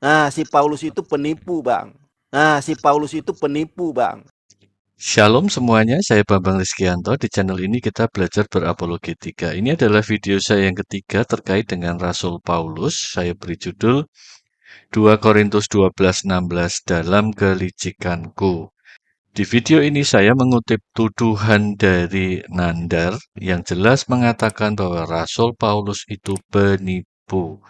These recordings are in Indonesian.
Nah, si Paulus itu penipu, Bang. Nah, si Paulus itu penipu, Bang. Shalom semuanya, saya Bambang Rizkyanto. Di channel ini kita belajar berapologetika. Ini adalah video saya yang ketiga terkait dengan Rasul Paulus. Saya beri judul 2 Korintus 12:16 dalam kelicikanku. Di video ini saya mengutip tuduhan dari Nandar yang jelas mengatakan bahwa Rasul Paulus itu penipu.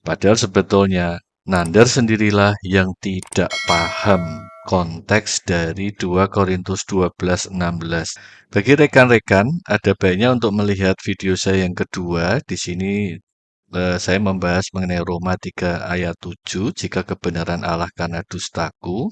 Padahal sebetulnya Nandar sendirilah yang tidak paham konteks dari 2 Korintus 12:16. Bagi rekan-rekan, ada baiknya untuk melihat video saya yang kedua. Di sini saya membahas mengenai Roma 3 ayat 7, jika kebenaran Allah karena dustaku.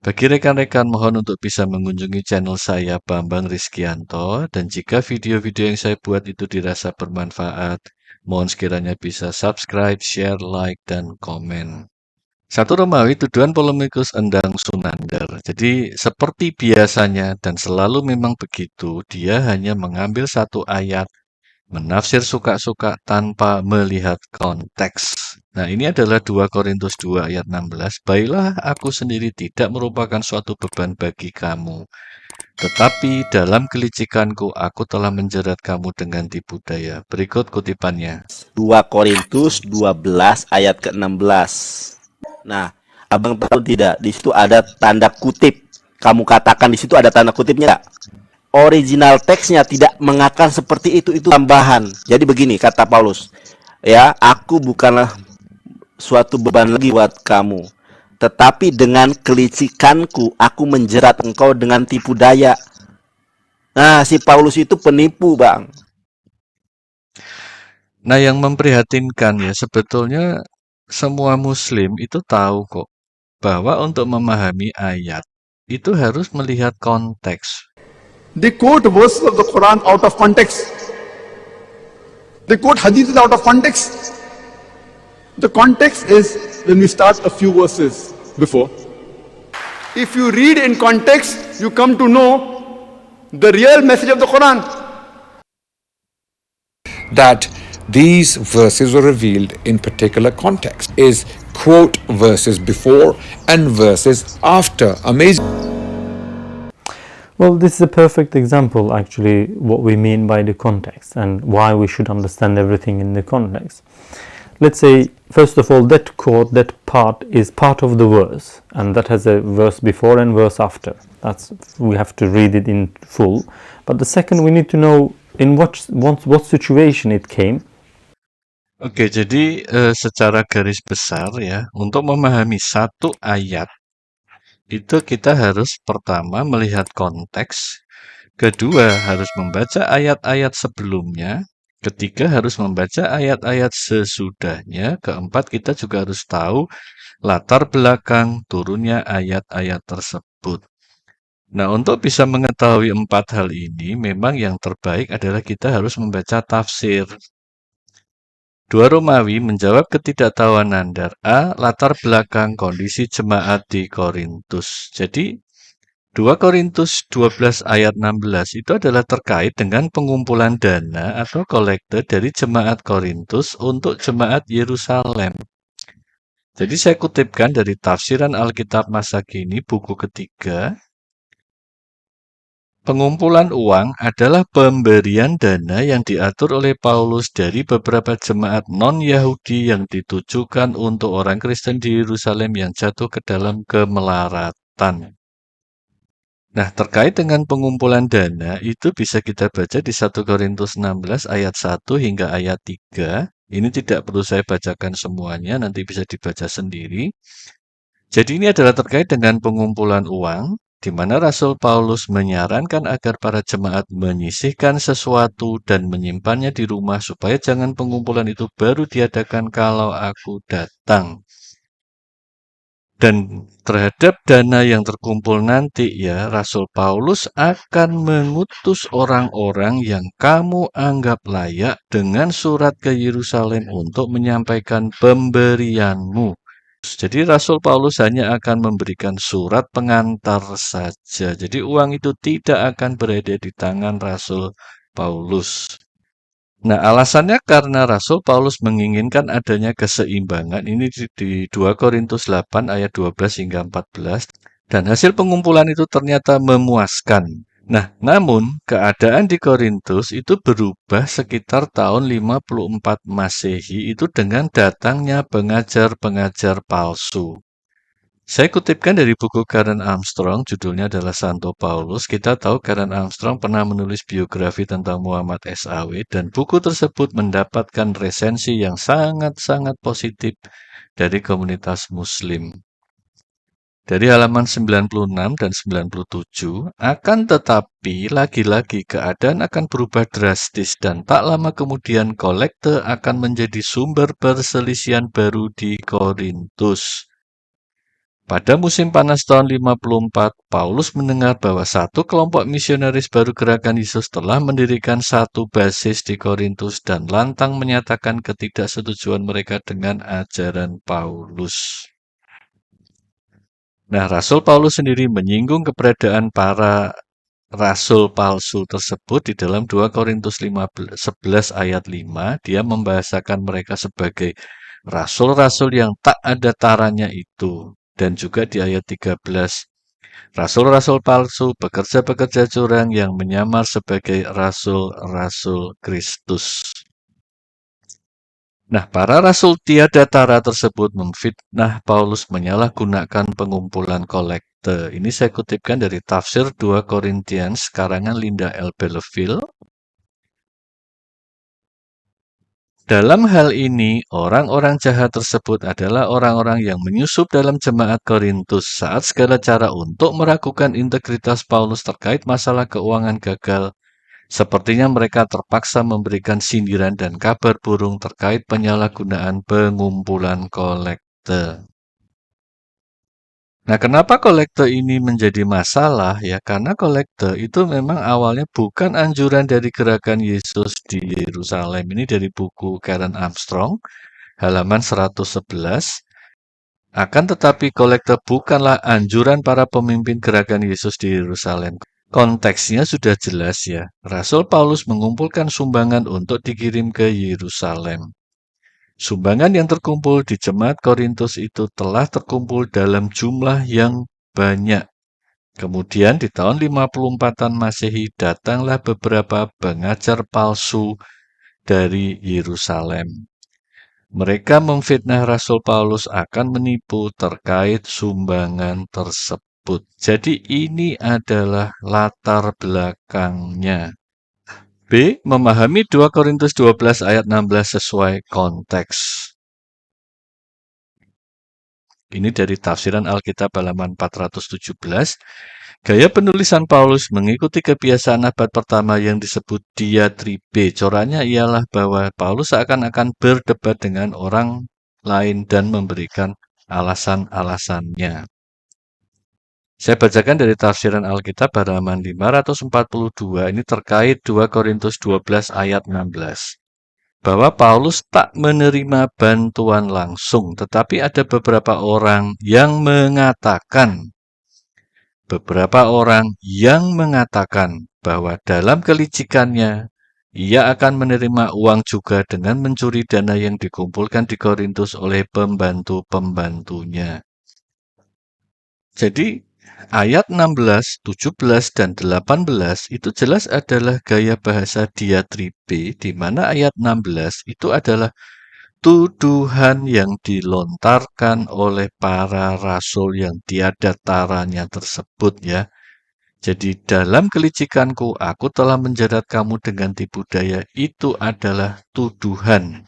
Bagi rekan-rekan mohon untuk bisa mengunjungi channel saya Bambang Rizkyanto, dan jika video-video yang saya buat itu dirasa bermanfaat, mohon sekiranya bisa subscribe, share, like, dan komen. 1 Romawi tuduhan polemikus Endang Sunandar. Jadi seperti biasanya dan selalu memang begitu, dia hanya mengambil satu ayat, menafsir suka-suka tanpa melihat konteks. Nah, ini adalah 2 Korintus 2 ayat 16. Baiklah, aku sendiri tidak merupakan suatu beban bagi kamu. Tetapi dalam kelicikanku aku telah menjerat kamu dengan tipu daya. Berikut kutipannya. 2 Korintus 12 ayat ke-16. Nah, Abang tahu tidak? Di situ ada tanda kutip. Kamu katakan di situ ada tanda kutipnya nggak? Original teksnya tidak mengatakan seperti itu tambahan. Jadi begini kata Paulus, ya, aku bukanlah suatu beban lagi buat kamu, tetapi dengan kelicikanku aku menjerat engkau dengan tipu daya. Nah, si Paulus itu penipu, Bang. Nah, yang memprihatinkan ya, sebetulnya semua muslim itu tahu kok bahwa untuk memahami ayat itu harus melihat konteks. They quote verses of the Quran out of context. They quote hadiths out of context. The context is when we start a few verses before. If you read in context, you come to know the real message of the Quran. That these verses were revealed in particular context is quote verses before and verses after. Amazing. Well, this is a perfect example, actually, what we mean by the context and why we should understand everything in the context. Let's say, first of all, that quote, that part is part of the verse, and that has a verse before and verse after. We have to read it in full. But the second, we need to know in what situation it came. Oke, jadi secara garis besar ya, untuk memahami satu ayat itu kita harus pertama melihat konteks, kedua harus membaca ayat-ayat sebelumnya, ketiga harus membaca ayat-ayat sesudahnya, keempat kita juga harus tahu latar belakang turunnya ayat-ayat tersebut. Nah, untuk bisa mengetahui empat hal ini, memang yang terbaik adalah kita harus membaca tafsir. 2 Romawi menjawab ketidaktahuan Nandar. A. Latar belakang kondisi jemaat di Korintus. Jadi, 2 Korintus 12 ayat 16 itu adalah terkait dengan pengumpulan dana atau kolekte dari jemaat Korintus untuk jemaat Yerusalem. Jadi saya kutipkan dari Tafsiran Alkitab Masa Kini, buku ketiga. Pengumpulan uang adalah pemberian dana yang diatur oleh Paulus dari beberapa jemaat non-Yahudi yang ditujukan untuk orang Kristen di Yerusalem yang jatuh ke dalam kemelaratan. Nah, terkait dengan pengumpulan dana, itu bisa kita baca di 1 Korintus 16 ayat 1 hingga ayat 3. Ini tidak perlu saya bacakan semuanya, nanti bisa dibaca sendiri. Jadi ini adalah terkait dengan pengumpulan uang, di mana Rasul Paulus menyarankan agar para jemaat menyisihkan sesuatu dan menyimpannya di rumah supaya jangan pengumpulan itu baru diadakan kalau aku datang. Dan terhadap dana yang terkumpul nanti ya, Rasul Paulus akan mengutus orang-orang yang kamu anggap layak dengan surat ke Yerusalem untuk menyampaikan pemberianmu. Jadi Rasul Paulus hanya akan memberikan surat pengantar saja. Jadi uang itu tidak akan berada di tangan Rasul Paulus. Nah, alasannya karena Rasul Paulus menginginkan adanya keseimbangan. Ini di 2 Korintus 8 ayat 12 hingga 14. Dan hasil pengumpulan itu ternyata memuaskan. Nah, namun keadaan di Korintus itu berubah sekitar tahun 54 Masehi itu dengan datangnya pengajar-pengajar palsu. Saya kutipkan dari buku Karen Armstrong, judulnya adalah Santo Paulus. Kita tahu Karen Armstrong pernah menulis biografi tentang Muhammad SAW, dan buku tersebut mendapatkan resensi yang sangat-sangat positif dari komunitas Muslim. Dari halaman 96 dan 97, akan tetapi lagi-lagi keadaan akan berubah drastis dan tak lama kemudian kolekte akan menjadi sumber perselisihan baru di Korintus. Pada musim panas tahun 54, Paulus mendengar bahwa satu kelompok misionaris baru Gerakan Yesus telah mendirikan satu basis di Korintus dan lantang menyatakan ketidaksetujuan mereka dengan ajaran Paulus. Nah, Rasul Paulus sendiri menyinggung keberadaan para rasul palsu tersebut di dalam 2 Korintus 11 ayat 5. Dia membahasakan mereka sebagai rasul-rasul yang tak ada taranya itu. Dan juga di ayat 13, rasul-rasul palsu, pekerja-pekerja curang yang menyamar sebagai rasul-rasul Kristus. Nah, para rasul tiada tara tersebut memfitnah Paulus menyalahgunakan pengumpulan kolekte. Ini saya kutipkan dari tafsir 2 Korintians karangan Linda L. Belleville. Dalam hal ini, orang-orang jahat tersebut adalah orang-orang yang menyusup dalam jemaat Korintus saat segala cara untuk meragukan integritas Paulus terkait masalah keuangan gagal. Sepertinya mereka terpaksa memberikan sindiran dan kabar burung terkait penyalahgunaan pengumpulan kolekte. Nah, kenapa kolekte ini menjadi masalah? Ya, karena kolekte itu memang awalnya bukan anjuran dari Gerakan Yesus di Yerusalem. Ini dari buku Karen Armstrong, halaman 111. Akan tetapi kolekte bukanlah anjuran para pemimpin Gerakan Yesus di Yerusalem. Konteksnya sudah jelas ya. Rasul Paulus mengumpulkan sumbangan untuk dikirim ke Yerusalem. Sumbangan yang terkumpul di jemaat Korintus itu telah terkumpul dalam jumlah yang banyak. Kemudian di tahun 54-an Masehi datanglah beberapa pengajar palsu dari Yerusalem. Mereka memfitnah Rasul Paulus akan menipu terkait sumbangan tersebut. Jadi ini adalah latar belakangnya. B. Memahami 2 Korintus 12 ayat 16 sesuai konteks. Ini dari tafsiran Alkitab halaman 417. Gaya penulisan Paulus mengikuti kebiasaan abad pertama yang disebut diatribe. Coraknya ialah bahwa Paulus seakan-akan berdebat dengan orang lain dan memberikan alasan-alasannya. Saya bacakan dari tafsiran Alkitab halaman 542, ini terkait 2 Korintus 12 ayat 16. Bahwa Paulus tak menerima bantuan langsung, tetapi ada beberapa orang yang mengatakan bahwa dalam kelicikannya ia akan menerima uang juga dengan mencuri dana yang dikumpulkan di Korintus oleh pembantu-pembantunya. Jadi ayat 16, 17, dan 18 itu jelas adalah gaya bahasa diatribe, di mana ayat 16 itu adalah tuduhan yang dilontarkan oleh para rasul yang tiada taranya tersebut ya. Jadi dalam kelicikanku aku telah menjerat kamu dengan tipu daya, itu adalah tuduhan.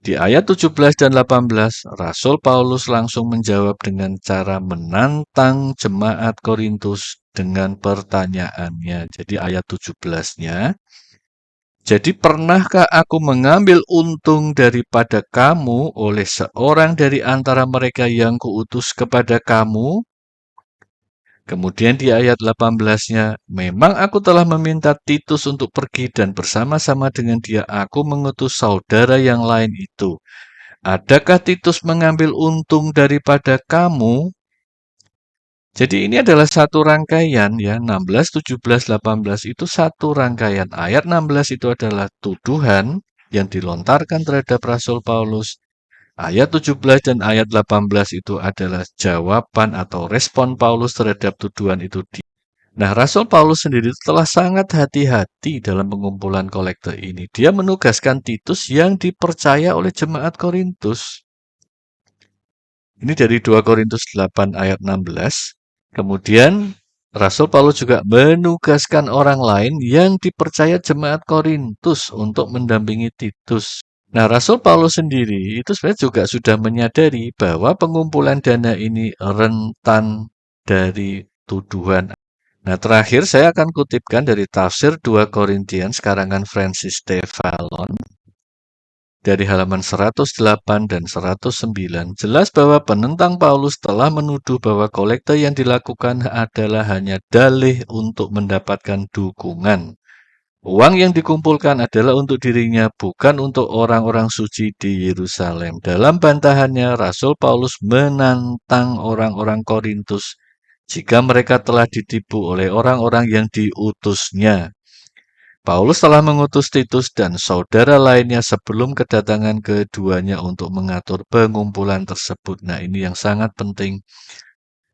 Di ayat 17 dan 18, Rasul Paulus langsung menjawab dengan cara menantang jemaat Korintus dengan pertanyaannya. Jadi ayat 17-nya, jadi pernahkah aku mengambil untung daripada kamu oleh seorang dari antara mereka yang kuutus kepada kamu? Kemudian di ayat 18-nya, memang aku telah meminta Titus untuk pergi dan bersama-sama dengan dia aku mengutus saudara yang lain itu. Adakah Titus mengambil untung daripada kamu? Jadi ini adalah satu rangkaian ya, 16, 17, 18 itu satu rangkaian. Ayat 16 itu adalah tuduhan yang dilontarkan terhadap Rasul Paulus. Ayat 17 dan ayat 18 itu adalah jawaban atau respon Paulus terhadap tuduhan itu. Nah, Rasul Paulus sendiri telah sangat hati-hati dalam pengumpulan kolekte ini. Dia menugaskan Titus yang dipercaya oleh jemaat Korintus. Ini dari 2 Korintus 8 ayat 16. Kemudian Rasul Paulus juga menugaskan orang lain yang dipercaya jemaat Korintus untuk mendampingi Titus. Nah, Rasul Paulus sendiri itu sebenarnya juga sudah menyadari bahwa pengumpulan dana ini rentan dari tuduhan. Nah, terakhir saya akan kutipkan dari tafsir 2 Korintians karangan Francis de Vallon dari halaman 108 dan 109, jelas bahwa penentang Paulus telah menuduh bahwa kolekte yang dilakukan adalah hanya dalih untuk mendapatkan dukungan. Uang yang dikumpulkan adalah untuk dirinya, bukan untuk orang-orang suci di Yerusalem. Dalam bantahannya, Rasul Paulus menantang orang-orang Korintus jika mereka telah ditipu oleh orang-orang yang diutusnya. Paulus telah mengutus Titus dan saudara lainnya sebelum kedatangan keduanya untuk mengatur pengumpulan tersebut. Nah, ini yang sangat penting.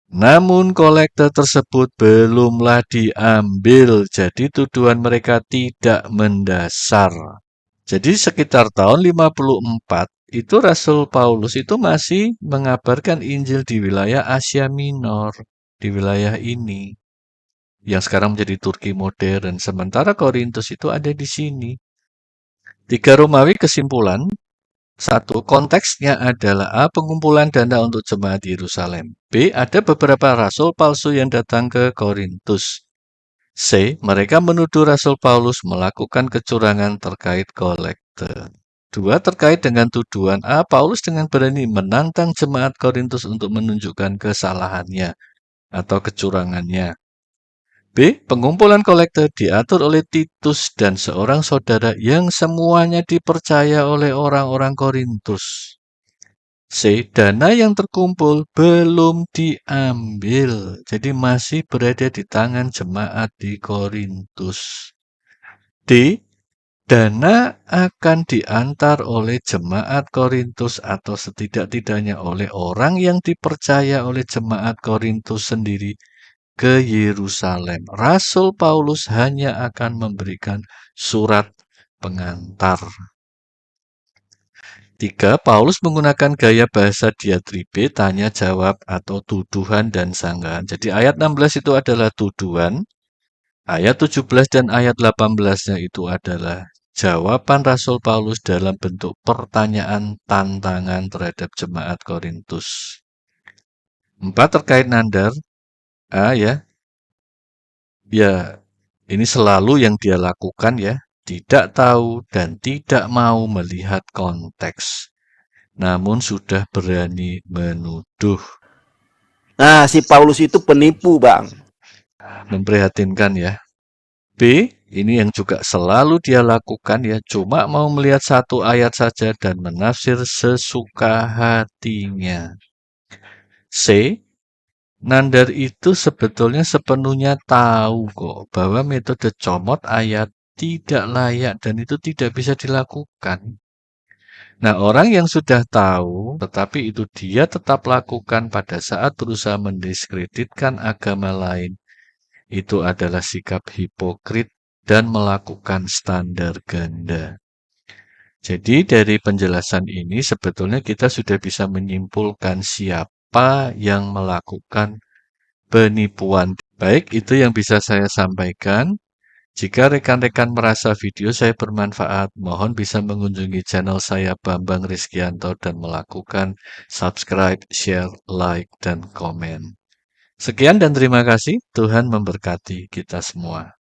Namun kolekte tersebut belumlah diambil, jadi tuduhan mereka tidak mendasar. Jadi sekitar tahun 54, itu Rasul Paulus itu masih mengabarkan Injil di wilayah Asia Minor, di wilayah ini yang sekarang menjadi Turki modern, sementara Korintus itu ada di sini. 3 Romawi kesimpulan, 1. Konteksnya adalah A. Pengumpulan dana untuk jemaat Yerusalem. B. Ada beberapa rasul palsu yang datang ke Korintus. C. Mereka menuduh Rasul Paulus melakukan kecurangan terkait kolekte. 2. Terkait dengan tuduhan A. Paulus dengan berani menantang jemaat Korintus untuk menunjukkan kesalahannya atau kecurangannya. B. Pengumpulan kolekte diatur oleh Titus dan seorang saudara yang semuanya dipercaya oleh orang-orang Korintus. C. Dana yang terkumpul belum diambil, jadi masih berada di tangan jemaat di Korintus. D. Dana akan diantar oleh jemaat Korintus atau setidak-tidaknya oleh orang yang dipercaya oleh jemaat Korintus sendiri ke Yerusalem. Rasul Paulus hanya akan memberikan surat pengantar. 3. Paulus menggunakan gaya bahasa diatribe, tanya jawab atau tuduhan dan sanggahan. Jadi ayat 16 itu adalah tuduhan, ayat 17 dan ayat 18-nya itu adalah jawaban Rasul Paulus dalam bentuk pertanyaan tantangan terhadap jemaat Korintus. 4. Terkait nandar, A ya. Ya, ini selalu yang dia lakukan ya, tidak tahu dan tidak mau melihat konteks, namun sudah berani menuduh. Nah, si Paulus itu penipu, Bang. Memprihatinkan ya. B, ini yang juga selalu dia lakukan ya, cuma mau melihat satu ayat saja dan menafsir sesuka hatinya. C, nandar itu sebetulnya sepenuhnya tahu kok bahwa metode comot ayat tidak layak dan itu tidak bisa dilakukan. Nah, orang yang sudah tahu, tetapi itu dia tetap lakukan pada saat berusaha mendiskreditkan agama lain, itu adalah sikap hipokrit dan melakukan standar ganda. Jadi dari penjelasan ini sebetulnya kita sudah bisa menyimpulkan siapa yang melakukan penipuan. Baik, itu yang bisa saya sampaikan. Jika rekan-rekan merasa video saya bermanfaat, mohon bisa mengunjungi channel saya Bambang Rizkianto dan melakukan subscribe, share, like, dan komen. Sekian dan terima kasih. Tuhan memberkati kita semua.